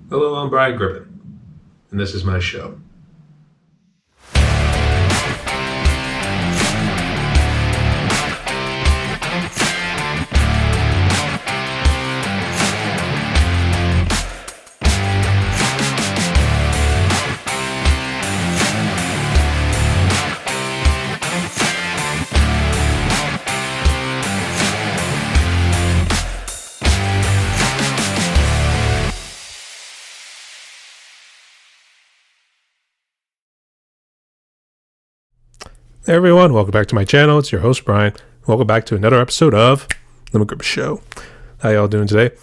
Hello, I'm Brian Gribbin, and this is my show. Hey everyone, welcome back to my channel. It's your host Brian. Welcome back to another episode of the McGribbs Show. How y'all doing today?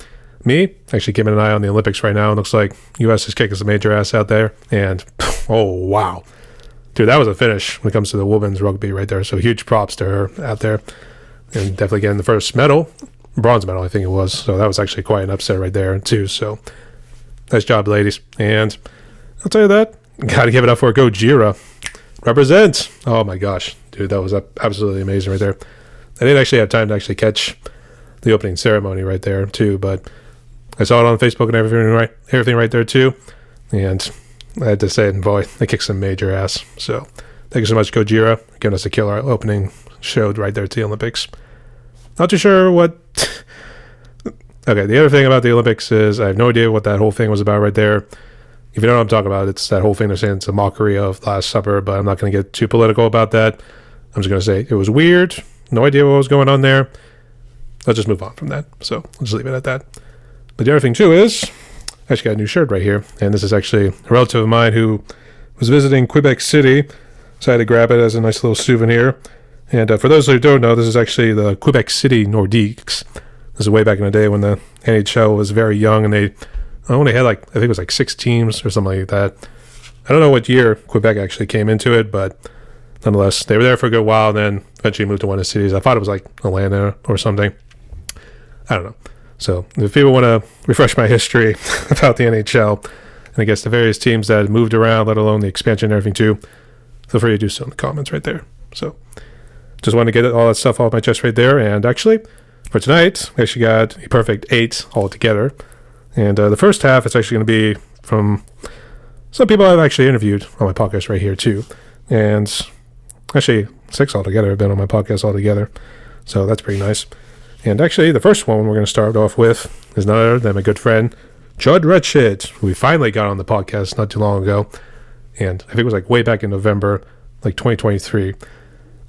Me, actually keeping an eye on the Olympics right now. It looks like U.S. is kicking some major ass out there. And, oh wow. Dude, that was a finish when it comes to the women's rugby right there. So huge props to her out there. And definitely getting the first medal. Bronze medal, I think it was. So that was actually quite an upset right there too. So, nice job, ladies. And I'll tell you that, gotta give it up for Gojira. Represent! Oh my gosh, dude, that was absolutely amazing right there. I didn't actually have time to actually catch the opening ceremony right there too, but I saw it on Facebook and everything right there too. And I had to say, boy, they kicked some major ass. So thank you so much, Gojira, for giving us a killer opening show right there at the Olympics. Not too sure what. Okay, the other thing about the Olympics is I have no idea what that whole thing was about right there. If you don't know what I'm talking about, it's that whole thing they're saying it's a mockery of Last Supper, but I'm not going to get too political about that. I'm just going to say it was weird. No idea what was going on there. Let's just move on from that. So I'll just leave it at that. But the other thing too is, I actually got a new shirt right here. And this is actually a relative of mine who was visiting Quebec City. So I had to grab it as a nice little souvenir. And for those who don't know, this is actually the Quebec City Nordiques. This is way back in the day when the NHL was very young and they only had I think it was 6 teams or something like that. I don't know what year Quebec actually came into it, but nonetheless, they were there for a good while and then eventually moved to one of the cities. I thought it was Atlanta or something. I don't know. So if people want to refresh my history about the NHL, and I guess the various teams that moved around, let alone the expansion and everything too, feel free to do so in the comments right there. So just wanted to get all that stuff off my chest right there. And actually, for tonight, we actually got a perfect 8 altogether. And the first half is actually going to be from some people I've actually interviewed on my podcast right here too. And actually 6 altogether have been on my podcast altogether. So that's pretty nice. And actually the first one we're going to start off with is none other than my good friend, Judd Redshed, who we finally got on the podcast not too long ago. And I think it was way back in November, 2023. I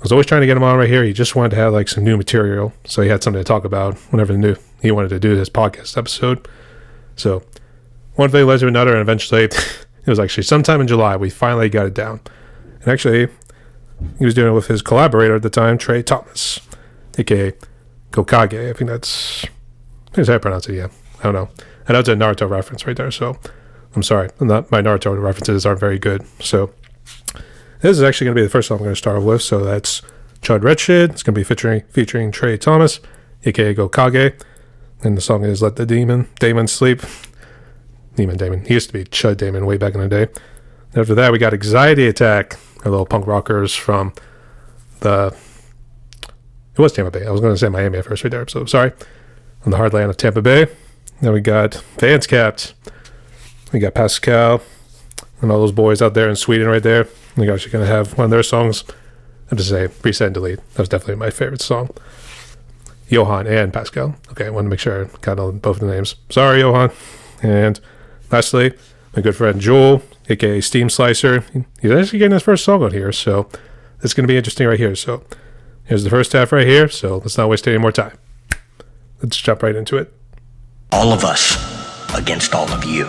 was always trying to get him on right here. He just wanted to have some new material. So he had something to talk about whenever he wanted to do this podcast episode. So one thing led to another, and eventually it was actually sometime in July we finally got it down. And actually he was doing it with his collaborator at the time, Trey Thomas, aka Gokage. I think that's how I pronounce it. Yeah, I don't know. And that's a Naruto reference right there, so I'm sorry, my Naruto references aren't very good. So this is actually going to be the first song I'm going to start with. So that's Judd Redshed. It's going to be featuring Trey Thomas, aka Gokage. And the song is Let the Damon Sleep. Damon. He used to be Chud Damon way back in the day. After that, we got Anxiety Attack, our little punk rockers from it was Tampa Bay. I was going to say Miami at first right there, so sorry. On the heartland of Tampa Bay. Then we got Fans Capped. We got Pascal and all those boys out there in Sweden right there. We're actually going to have one of their songs. I have to say, Reset and Delete. That was definitely my favorite song. Johan and Pascal. Okay, I wanted to make sure I got both the names. Sorry, Johan. And lastly, my good friend Joel, aka Steam Slicer. He's actually getting his first song on here, so it's going to be interesting right here. So here's the first half right here, so let's not waste any more time. Let's jump right into it. All of us against all of you.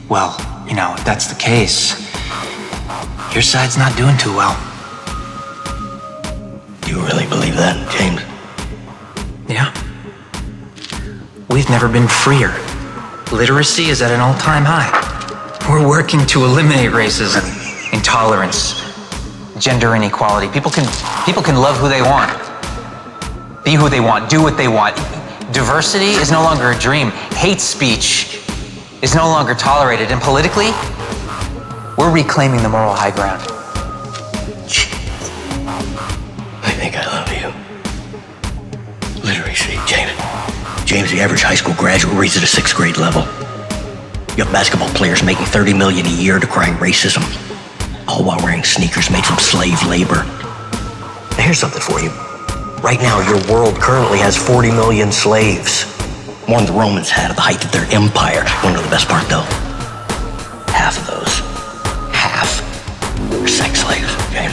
Well, if that's the case, your side's not doing too well. You really believe that, James? Yeah. We've never been freer. Literacy is at an all-time high. We're working to eliminate racism, intolerance, gender inequality. People can love who they want, be who they want, do what they want. Diversity is no longer a dream. Hate speech is no longer tolerated. And politically, we're reclaiming the moral high ground. I think I love you. Literacy, James. James, the average high school graduate reads at a 6th grade level. You have basketball players making $30 million a year decrying racism, all while wearing sneakers made from slave labor. Now here's something for you. Right now, your world currently has 40 million slaves. More than the Romans had at the height of their empire. You wanna know the best part, though? Half of those, are sex slaves, okay?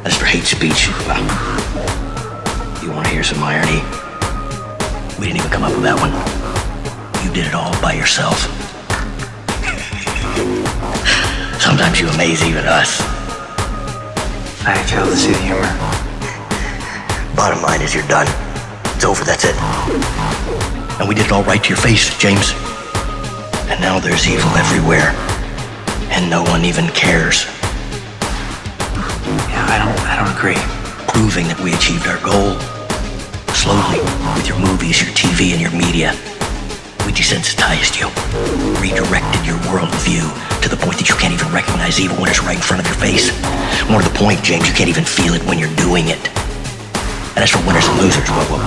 As for hate speech, you wanna hear some irony? We didn't even come up with that one. You did it all by yourself. Sometimes you amaze even us. I fail to see the humor. Bottom line is you're done. It's over, that's it. And we did it all right to your face, James. And now there's evil everywhere. And no one even cares. Yeah, I don't agree. Proving that we achieved our goal. Slowly, with your movies, your TV, and your media. We desensitized you. Redirected your worldview to the point that you can't even recognize evil when it's right in front of your face. More to the point, James, you can't even feel it when you're doing it. And as for winners and losers, well,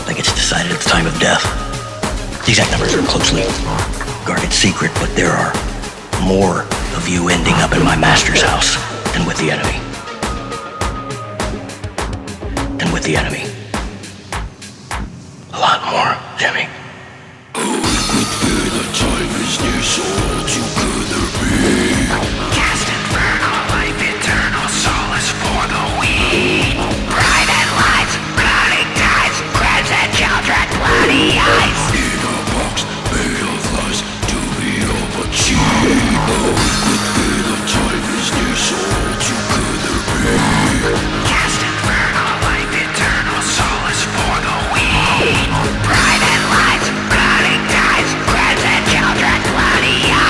that gets decided at the time of death. The exact numbers are a closely guarded secret, but there are more of you ending up in my master's house than with the enemy. A lot more, Jimmy. Cast infernal life, eternal solace for the weak. Pride and lies, clouding tides, crabs and children, bloody eyes. In a box made of lies, to be overachieved. The time is near, so all together be. Cast infernal life, eternal solace for the weak. Pride and lies, clouding tides, crabs and children, bloody eyes.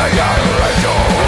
Generation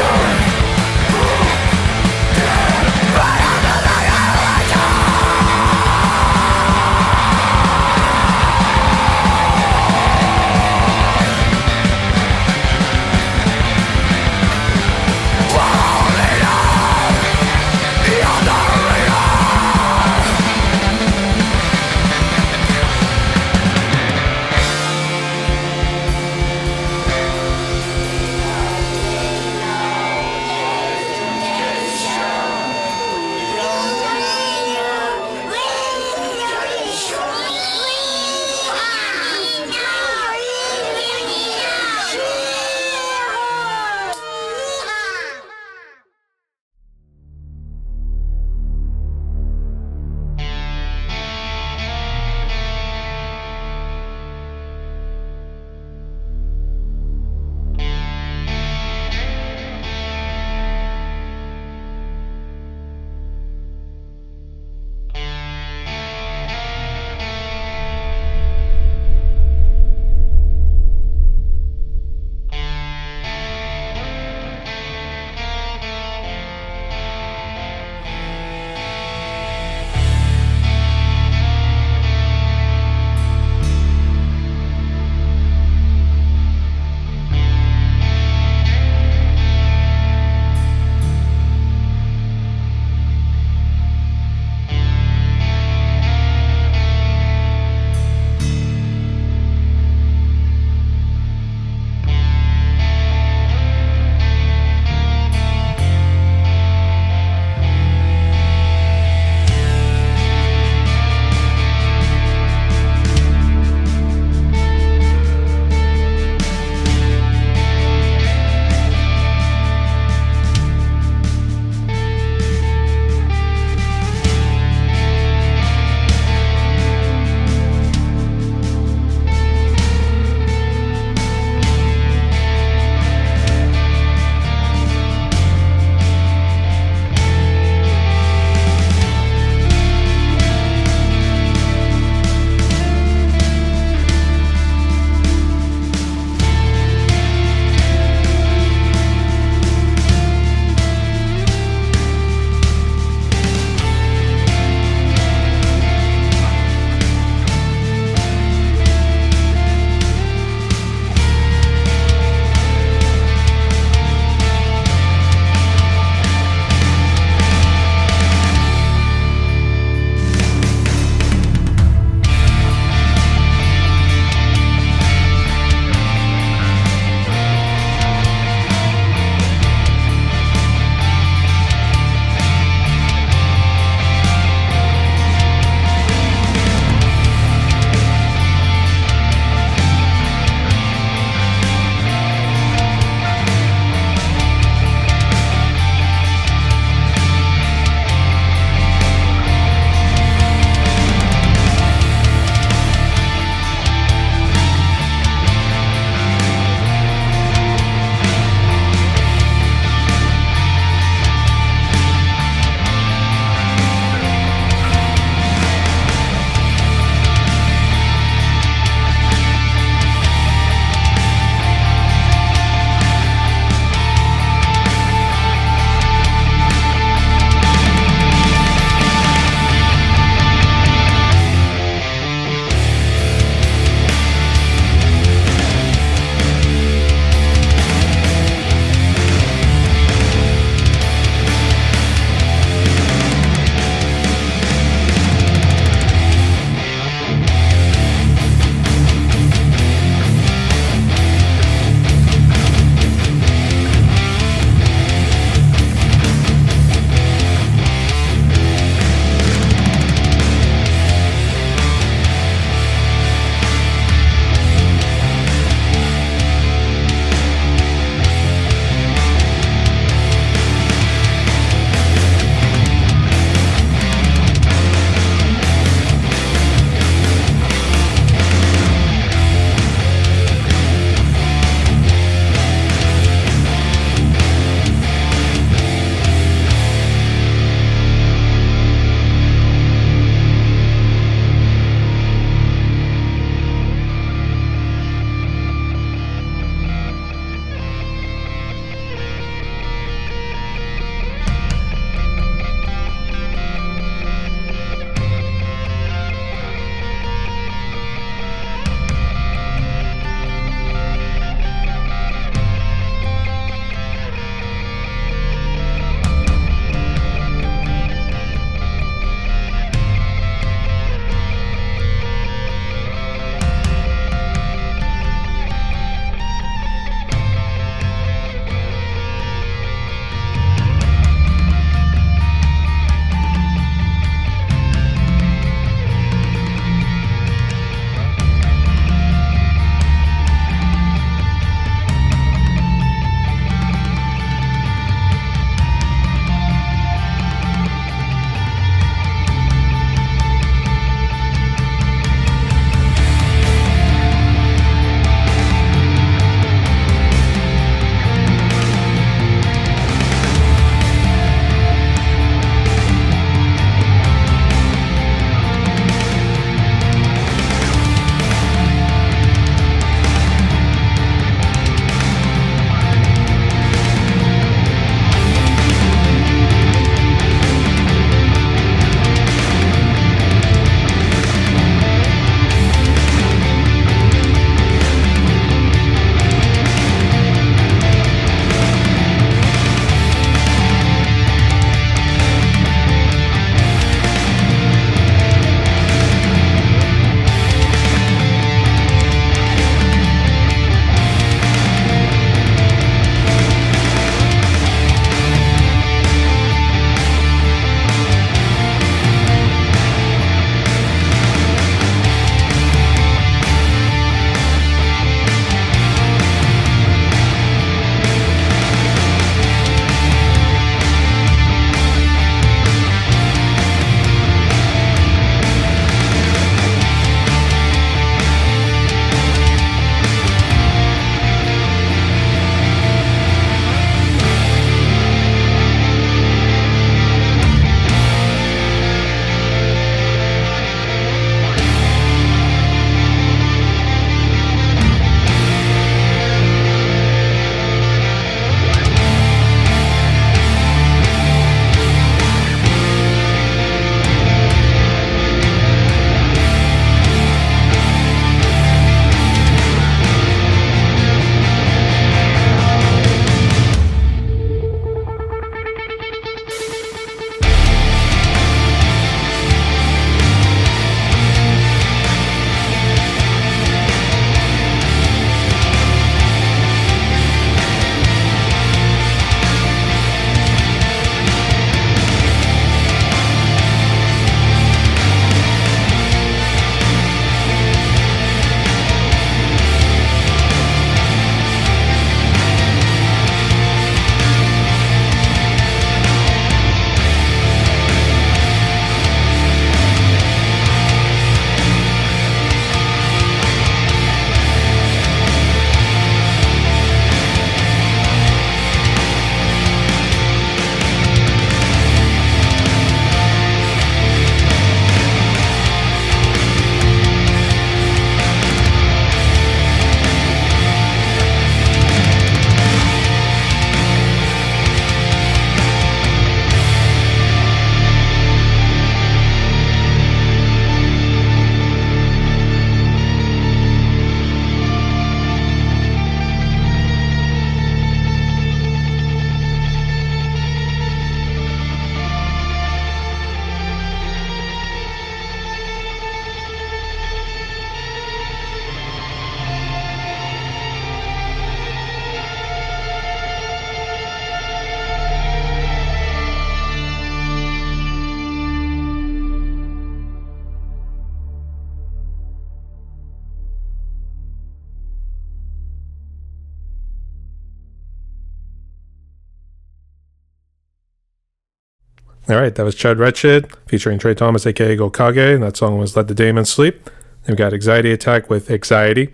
All right, that was Chud Wretched featuring Trey Thomas, aka Gokage, and that song was Let the Demon Sleep. Then we got Anxiety Attack with Anxiety.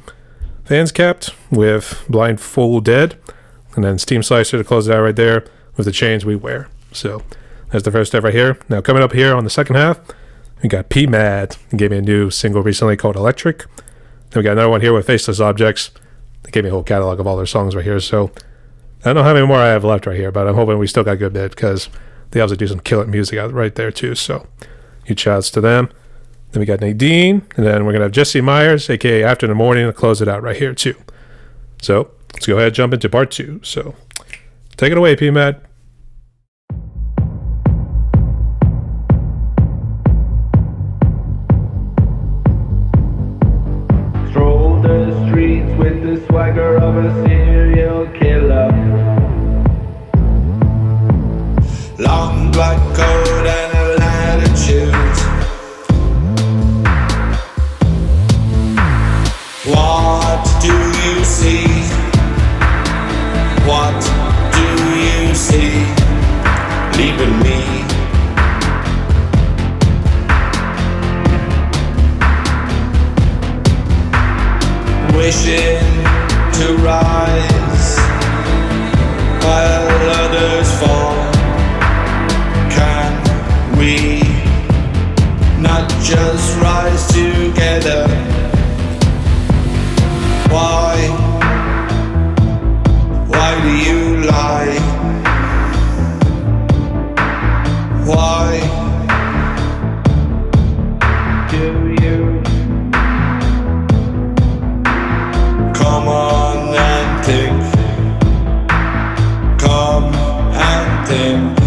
Fans Kept with Blindfolded. And then Steam Slicer to close it out right there with The Chains We Wear. So that's the first step right here. Now coming up here on the second half, we got P Mad. He gave me a new single recently called Electric. Then we got another one here with Faceless Objects. They gave me a whole catalog of all their songs right here. So I don't know how many more I have left right here, but I'm hoping we still got a good bit because they also do some killer music out right there too. So huge shouts to them. Then we got Nadine, and then we're going to have Jesse Myers, aka After the Morning, to close it out right here too. So let's go ahead and jump into part 2. So take it away, P-Mad. Stroll the streets with the swagger of a serial killer. Long black coat and an attitude. What do you see? What do you see? Leaving me. Wishing to rise while others fall. Can we not just rise together? Why do you lie? Why do you? Come on and think. Come and think.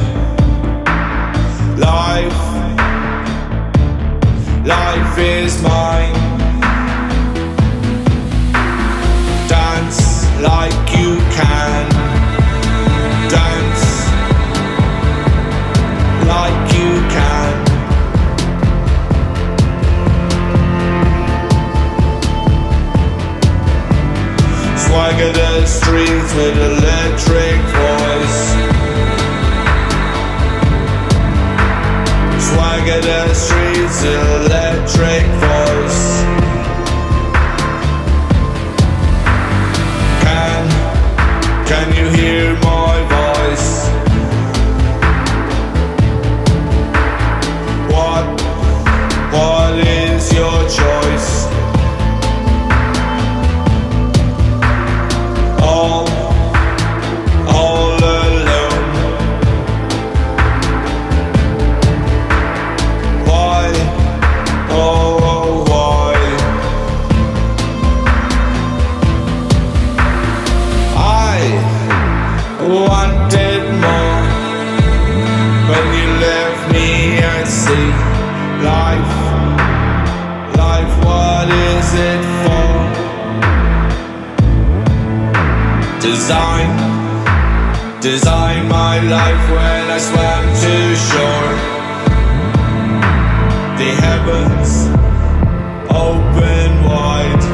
Life is mine. Dance like you can. Dance like you can. Swagger the streets with electric voice. Swagger the streets, electric voice. Can you hear my voice? What is your choice? All alone. Why? Oh, why? I wanted more when you left me at sea. Life, what is it for? Design my life when I swam to shore. The heavens open wide.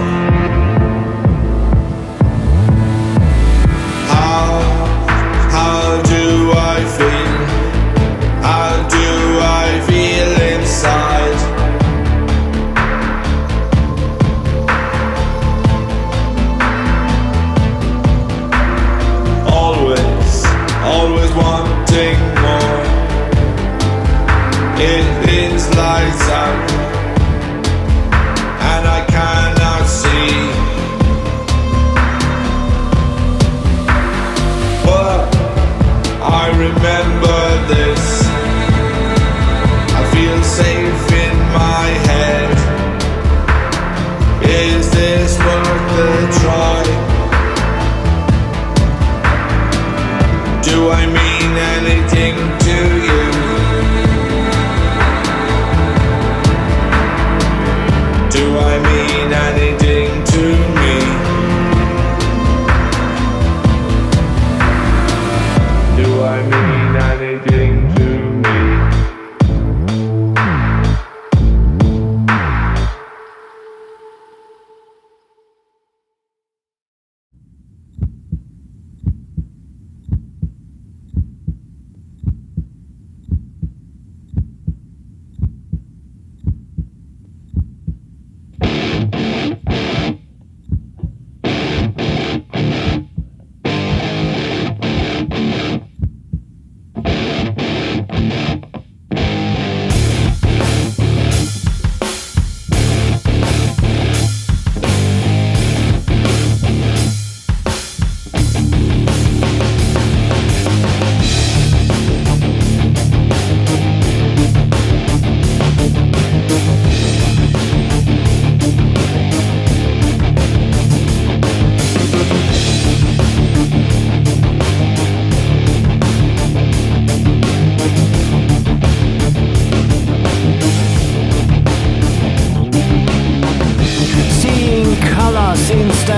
How do I feel? How do I feel inside? Always wanting more. It is lights out, and I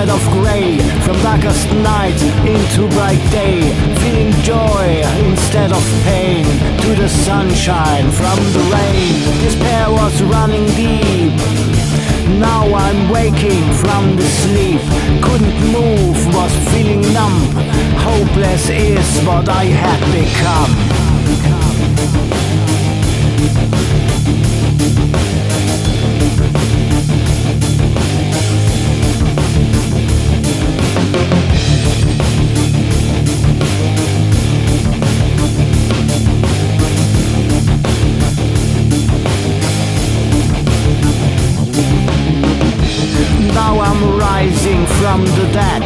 instead of grey, from darkest night into bright day, feeling joy instead of pain, to the sunshine from the rain. Despair was running deep. Now I'm waking from the sleep. Couldn't move, was feeling numb. Hopeless is what I had become. Now I'm rising from the dead.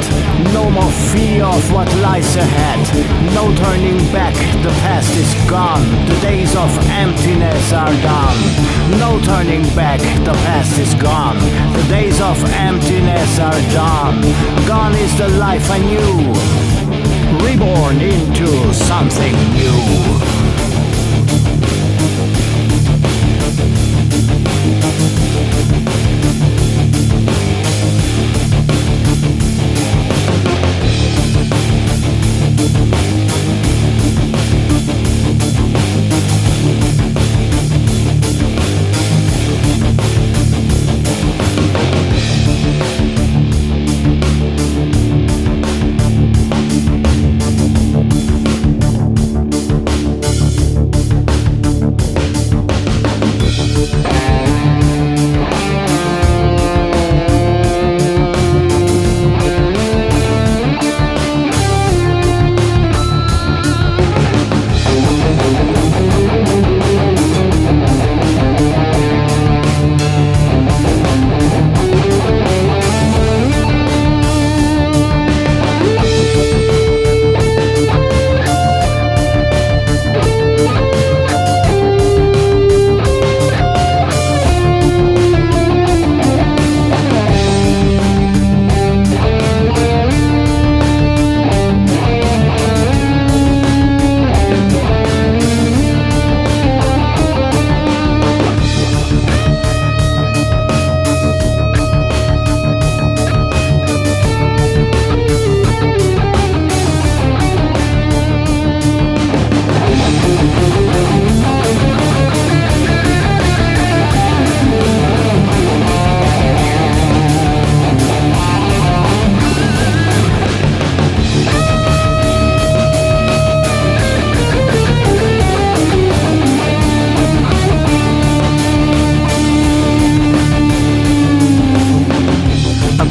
No more fear of what lies ahead. No turning back, the past is gone. The days of emptiness are done. No turning back, the past is gone. The days of emptiness are done. Gone is the life I knew, reborn into something new.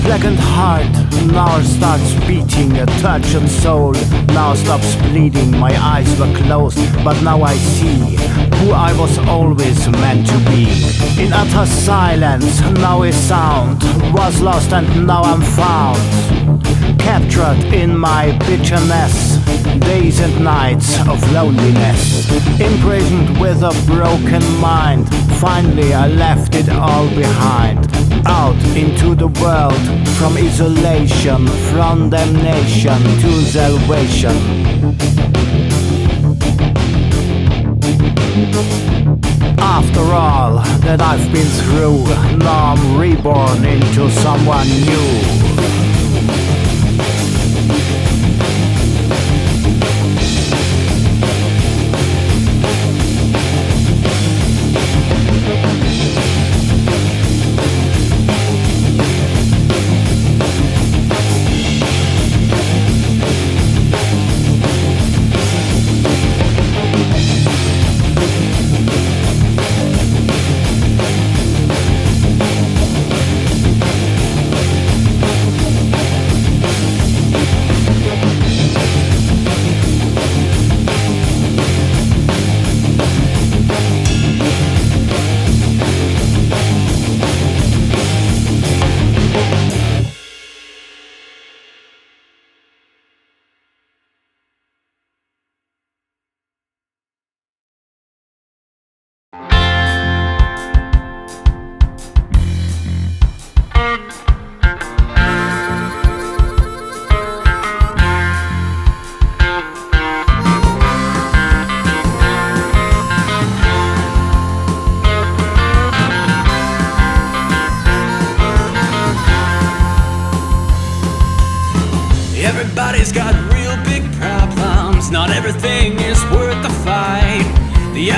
Blackened heart now starts beating, a touched soul now stops bleeding. My eyes were closed, but now I see who I was always meant to be. In utter silence, now a sound was lost and now I'm found, captured in my bitterness, days and nights of loneliness, imprisoned with a broken mind. Finally I left it all behind, out into the world, from isolation, from damnation to salvation. After all that I've been through, now I'm reborn into someone new.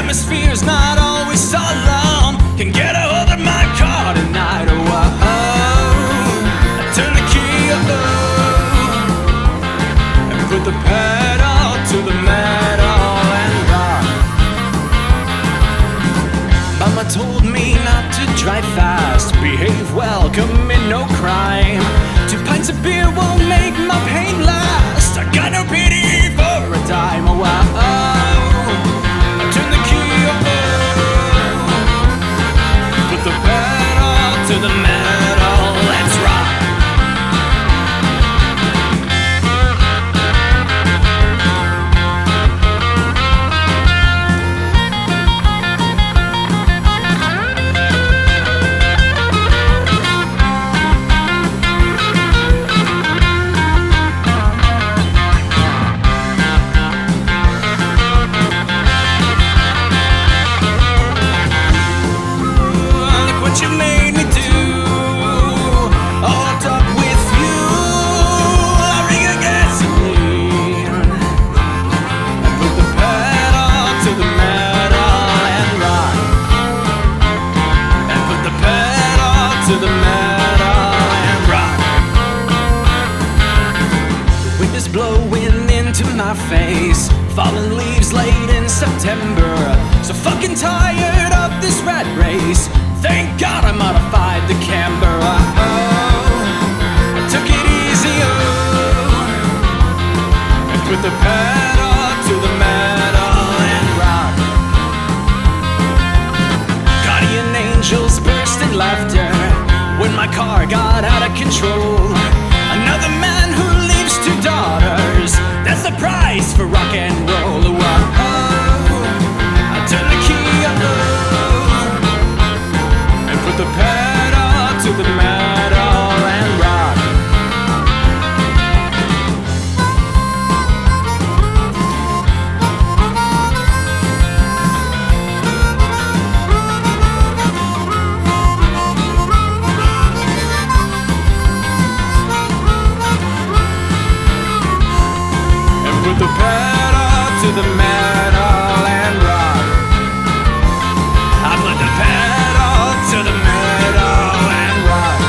atmosphere's not always solemn. Can get a hold of my car tonight. Oh, oh, oh. I turn the key up low and put the pedal to the metal and rock. Mama told me not to drive fast, behave well, commit no crime. 2 pints of beer won't make my pain last. I got no pity for a dime. Oh, oh, oh. I turn the key up low, put the pedal to the metal. Let's rock. You made me do, all up with you. I ring a gasoline and put the pedal to the metal and rock. And put the pedal to the metal and rock. The wind is blowing into my face, falling leaves late in September. So fucking tired of this rat race. Thank God I modified the camber. Oh, I took it easy, oh, and put the pedal to the metal and rock. Guardian angels burst in laughter when my car got out of control. Another man who leaves 2 daughters, that's the price for rock and roll. Oh, oh, I turn the key up low, put the pedal to the metal and rock. And put the pedal to the metal and rock. I put the pedal to the metal and rock.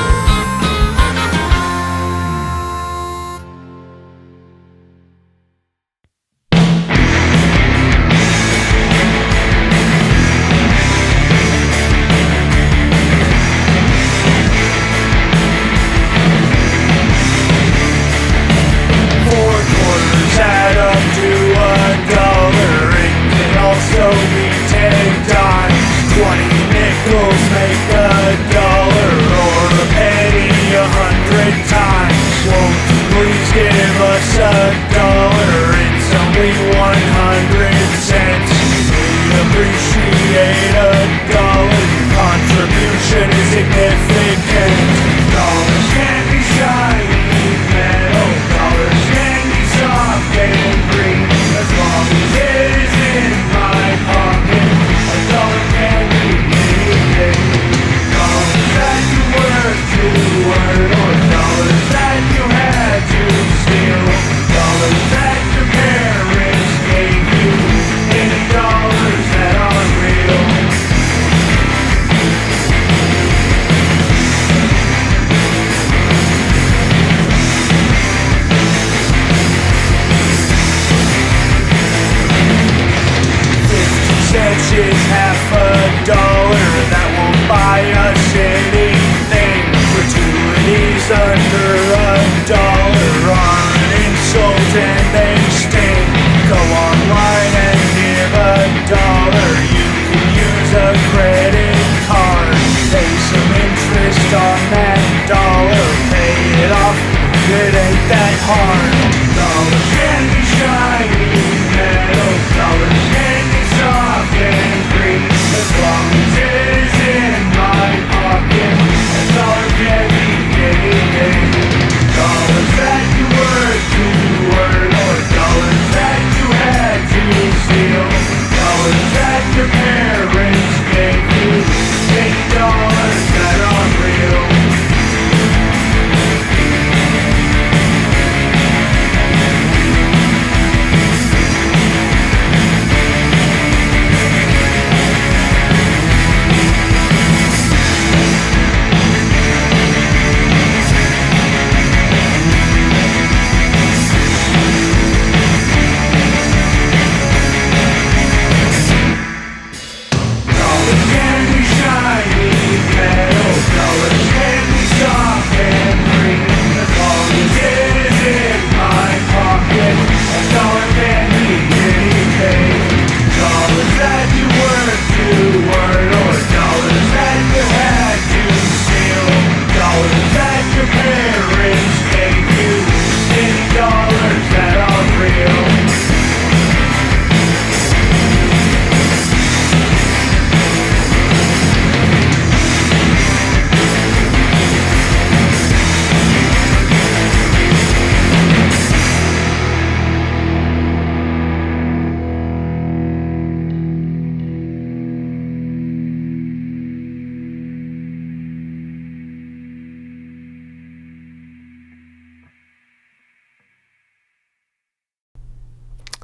$4 add up to $1. It can also be 10 dimes. 20 nickels make $1, or a penny 100 times. Won't you please give us $1? It's only 100 cents. We appreciate $1. Contribution is significant. Dollars can be shiny metal. Dollars can be soft and green. As long as it is in my pocket, $1 can be anything. Dollars that you worked to earn, or dollars that you had to steal. Dollars that your parents gave you. Any dollars that are real.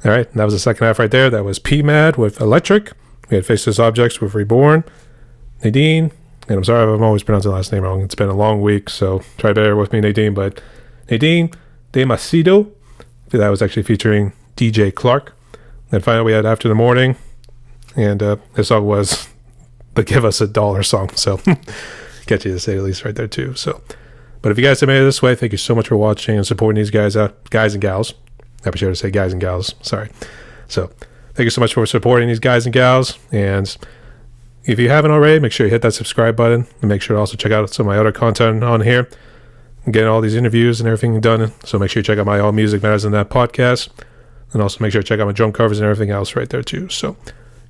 All right, and that was the second half right there. That was P-Mad with Electric. We had Faceless Objects with Reborn. Nadine, and I'm sorry if I'm always pronouncing the last name wrong. It's been a long week, so try to bear with me, Nadine. But Nadine Demasido, that was actually featuring DJ Clark. Then finally we had After the Morning, and this song was the Give Us a Dollar song, so catchy to say the least right there too. So, but if you guys have made it this way, thank you so much for watching and supporting these guys out, guys and gals. I'll be sure to say guys and gals, sorry. So thank you so much for supporting these guys and gals, and if you haven't already, make sure you hit that subscribe button, and make sure to also check out some of my other content on here. I'm getting all these interviews and everything done, so make sure you check out my All Music Matters Than That podcast, and also make sure to check out my drum covers and everything else right there too. So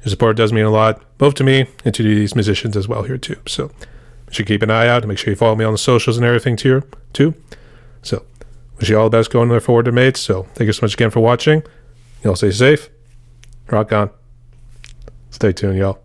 your support does mean a lot, both to me and to these musicians as well here too. So make sure you keep an eye out, and make sure you follow me on the socials and everything too. So wish you all the best going there forward to mates. So thank you so much again for watching. Y'all stay safe. Rock on. Stay tuned, y'all.